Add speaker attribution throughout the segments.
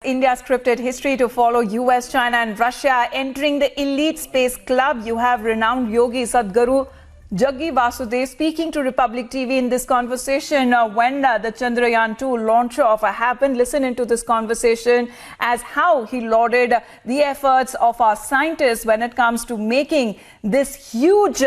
Speaker 1: India's scripted history to follow US, China and Russia entering the elite space club. You have renowned yogi Sadhguru Jaggi Vasudev speaking to Republic TV in this conversation when the Chandrayaan 2 launch off happened. Listen into this conversation as how he lauded the efforts of our scientists when it comes to making this huge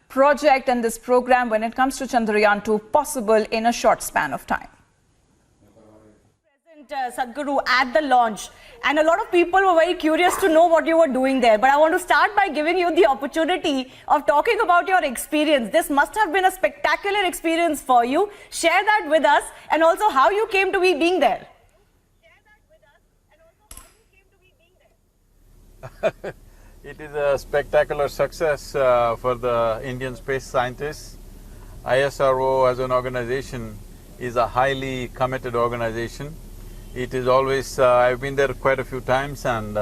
Speaker 1: project and this program when it comes to Chandrayaan 2 possible in a short span of time.
Speaker 2: Sadhguru at the launch, and a lot of people were very curious to know what you were doing there, but I want to start by giving you the opportunity of talking about your experience. This must have been a spectacular experience for you. Share that with us, and also how you came to be being there.
Speaker 3: It is a spectacular success for the Indian space scientists. ISRO as an organization is a highly committed organization. It is always… I've been there quite a few times, and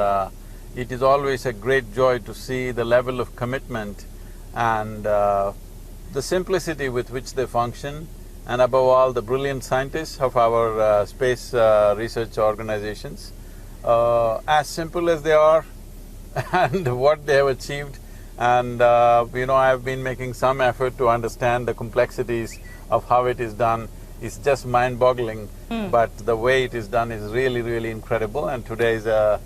Speaker 3: it is always a great joy to see the level of commitment and the simplicity with which they function, and above all the brilliant scientists of our space research organizations. As simple as they are and what they have achieved, and I've been making some effort to understand the complexities of how it is done. It's just mind-boggling, but the way it is done is really, really incredible, and today is a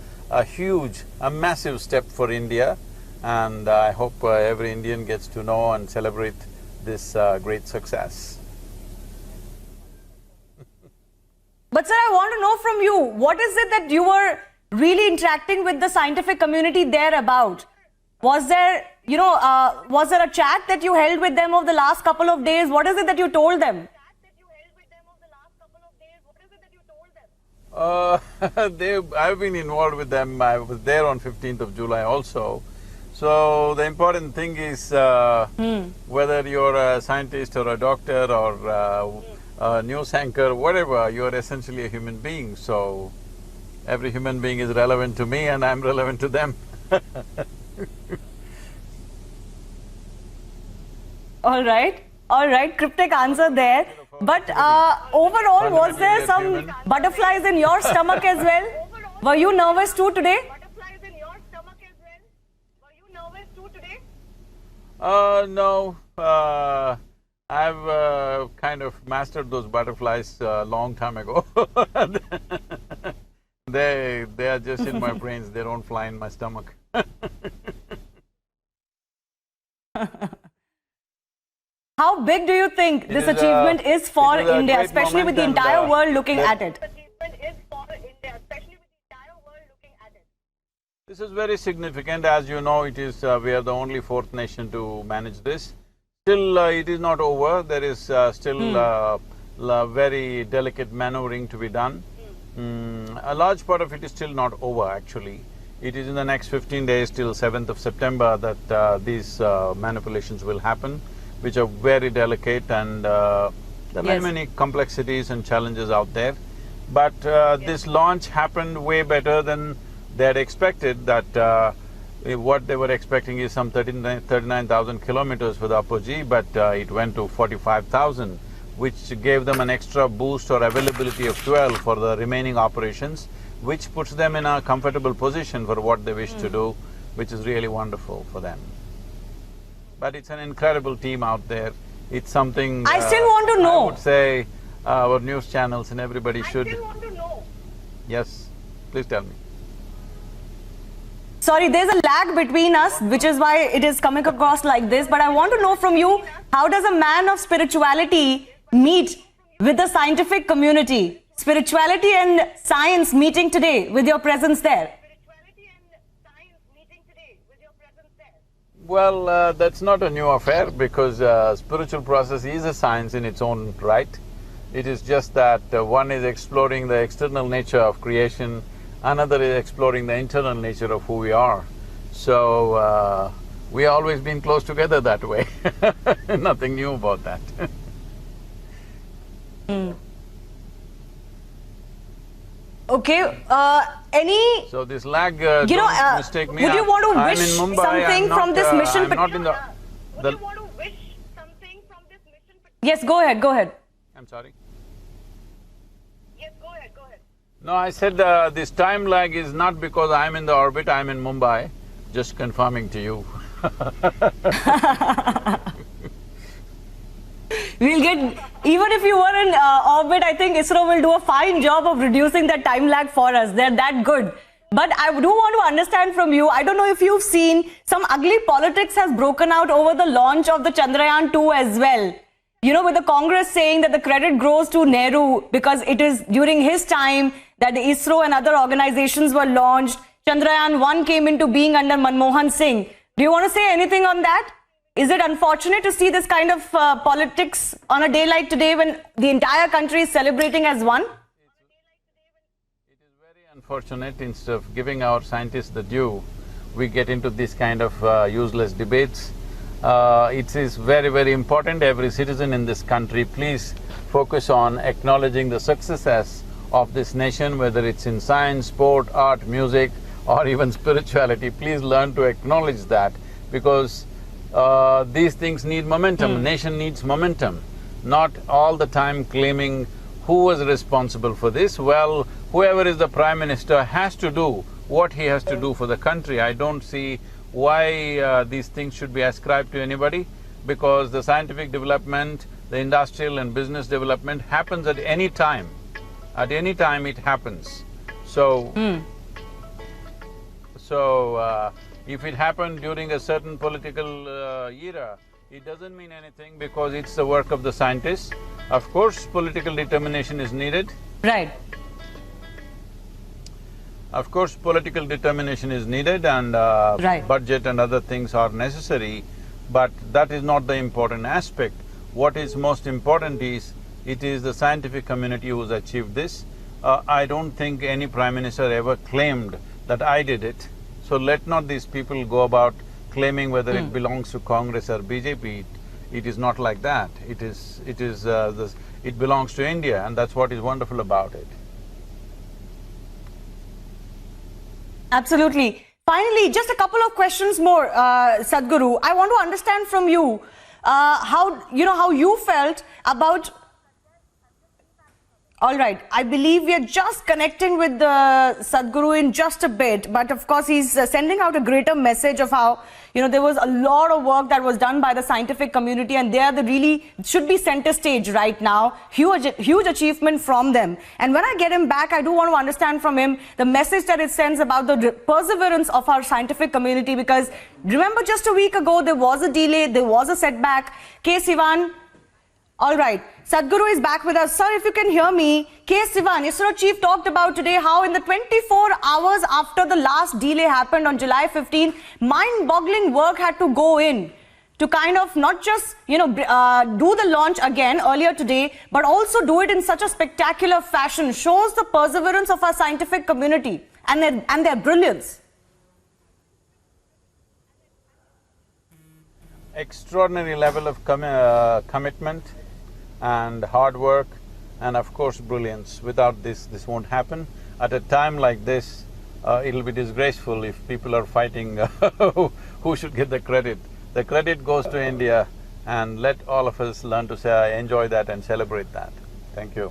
Speaker 3: massive step for India, and I hope every Indian gets to know and celebrate this great success.
Speaker 2: But sir, I want to know from you, what is it that you were really interacting with the scientific community there about? Was there, was there a chat that you held with them over the last couple of days? What is it that you told them?
Speaker 3: I've been involved with them. I was there on 15th of July also. So the important thing is whether you're a scientist or a doctor or a news anchor, whatever, you're essentially a human being. So every human being is relevant to me and I'm relevant to them.
Speaker 2: All right, cryptic answer there. But overall, was there some butterflies in your stomach as well? Were you nervous too today?
Speaker 3: No. I've kind of mastered those butterflies a long time ago. They are just in my brains, they don't fly in my stomach.
Speaker 2: How big do you think this achievement is for India, especially with the entire world looking at it?
Speaker 3: This is very significant. As you know, it is… we are the only fourth nation to manage this. Still, it is not over. There is still very delicate maneuvering to be done. A large part of it is still not over, actually. It is in the next 15 days till 7th of September that these manipulations will happen, which are very delicate, and there are many complexities and challenges out there. But this launch happened way better than they had expected. That what they were expecting is some 39,000 kilometers for the apogee, but it went to 45,000, which gave them an extra boost or availability of fuel for the remaining operations, which puts them in a comfortable position for what they wish to do, which is really wonderful for them. But it's an incredible team out there. It's something…
Speaker 2: I still want to know.
Speaker 3: I would say our news channels and everybody should… I
Speaker 2: still want to know.
Speaker 3: Yes, please tell me.
Speaker 2: Sorry, there's a lag between us, which is why it is coming across like this, but I want to know from you, how does a man of spirituality meet with the scientific community? Spirituality and science meeting today with your presence there.
Speaker 3: Well, that's not a new affair, because spiritual process is a science in its own right. It is just that one is exploring the external nature of creation, another is exploring the internal nature of who we are. So, we always been close together that way. Nothing new about that.
Speaker 2: Okay,
Speaker 3: So this lag… don't mistake me.
Speaker 2: Would you want to
Speaker 3: I'm
Speaker 2: wish
Speaker 3: in Mumbai,
Speaker 2: something from this mission?
Speaker 3: I'm not in the…
Speaker 2: Would you want to wish something from this mission? Yes, go ahead.
Speaker 3: I'm sorry?
Speaker 2: Yes, go ahead.
Speaker 3: No, I said this time lag is not because I'm in the orbit, I'm in Mumbai, just confirming to you.
Speaker 2: We'll get, even if you were in orbit, I think ISRO will do a fine job of reducing the time lag for us. They're that good. But I do want to understand from you, I don't know if you've seen, some ugly politics has broken out over the launch of the Chandrayaan 2 as well. You know, with the Congress saying that the credit goes to Nehru because it is during his time that the ISRO and other organizations were launched. Chandrayaan 1 came into being under Manmohan Singh. Do you want to say anything on that? Is it unfortunate to see this kind of politics on a day like today when the entire country is celebrating as one?
Speaker 3: It is very unfortunate. Instead of giving our scientists the due, we get into this kind of useless debates. It is very, very important. Every citizen in this country, please focus on acknowledging the successes of this nation, whether it's in science, sport, art, music, or even spirituality. Please learn to acknowledge that, because these things need momentum. Nation needs momentum, not all the time claiming who was responsible for this. Well, whoever is the Prime Minister has to do what he has to do for the country. I don't see why these things should be ascribed to anybody, because the scientific development, the industrial and business development happens at any time. At any time it happens. So, if it happened during a certain political era, it doesn't mean anything because it's the work of the scientists. Of course, political determination is needed.
Speaker 2: Right.
Speaker 3: Of course, political determination is needed and budget and other things are necessary, but that is not the important aspect. What is most important is, it is the scientific community who's achieved this. I don't think any Prime Minister ever claimed that I did it. So let not these people go about claiming whether it belongs to Congress or BJP. It is not like that. It belongs to India, and that's what is wonderful about it.
Speaker 2: Absolutely. Finally, just a couple of questions more, Sadhguru. I want to understand from you how you felt about. All right, I believe we are just connecting with Sadhguru in just a bit, but of course he's sending out a greater message of how, there was a lot of work that was done by the scientific community, and they are really should be center stage right now. Huge achievement from them. And when I get him back, I do want to understand from him the message that it sends about the perseverance of our scientific community, because remember just a week ago there was a delay, there was a setback. K. Sivan. All right, Sadhguru is back with us. Sir, if you can hear me, K. Sivan, ISRO chief, talked about today how in the 24 hours after the last delay happened on July 15, mind-boggling work had to go in to kind of not just, do the launch again earlier today, but also do it in such a spectacular fashion. Shows the perseverance of our scientific community and their brilliance.
Speaker 3: Extraordinary level of commitment and hard work, and of course brilliance. Without this won't happen. At a time like this, it'll be disgraceful if people are fighting who should get the credit. The credit goes to India, and let all of us learn to say, enjoy that and celebrate that. Thank you.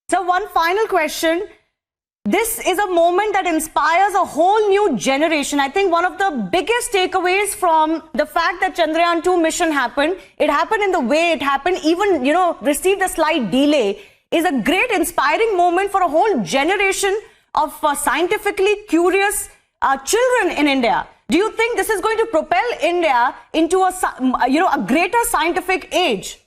Speaker 2: So one final question. This is a moment that inspires a whole new generation. I think one of the biggest takeaways from the fact that Chandrayaan 2 mission happened, it happened in the way it happened, even, received a slight delay, is a great inspiring moment for a whole generation of scientifically curious children in India. Do you think this is going to propel India into a greater scientific age?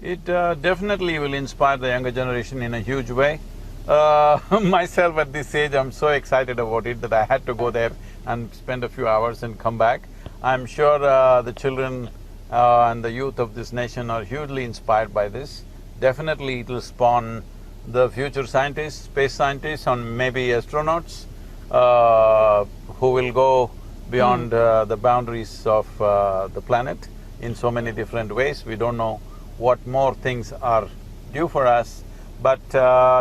Speaker 3: It definitely will inspire the younger generation in a huge way. Myself at this age, I'm so excited about it that I had to go there and spend a few hours and come back. I'm sure the children and the youth of this nation are hugely inspired by this. Definitely it will spawn the future scientists, space scientists, and maybe astronauts who will go beyond the boundaries of the planet in so many different ways. We don't know what more things are due for us, but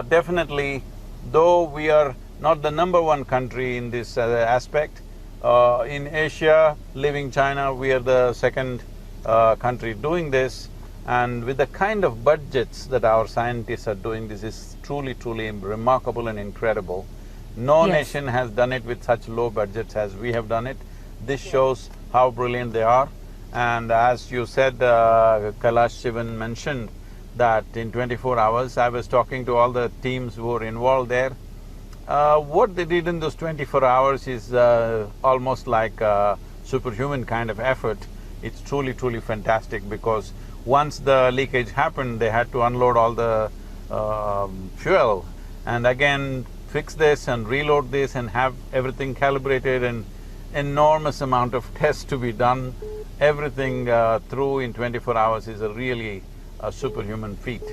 Speaker 3: definitely, though we are not the #1 country in this aspect, in Asia, leaving China, we are the second country doing this, and with the kind of budgets that our scientists are doing, this is truly, truly remarkable and incredible. No
Speaker 2: Yes.
Speaker 3: nation has done it with such low budgets as we have done it. This shows how brilliant they are. And as you said, Kailash Shivan mentioned that in 24 hours, I was talking to all the teams who were involved there. What they did in those 24 hours is almost like a superhuman kind of effort. It's truly, truly fantastic, because once the leakage happened, they had to unload all the fuel and again fix this and reload this and have everything calibrated, and enormous amount of tests to be done. Everything through in 24 hours is a really superhuman feat.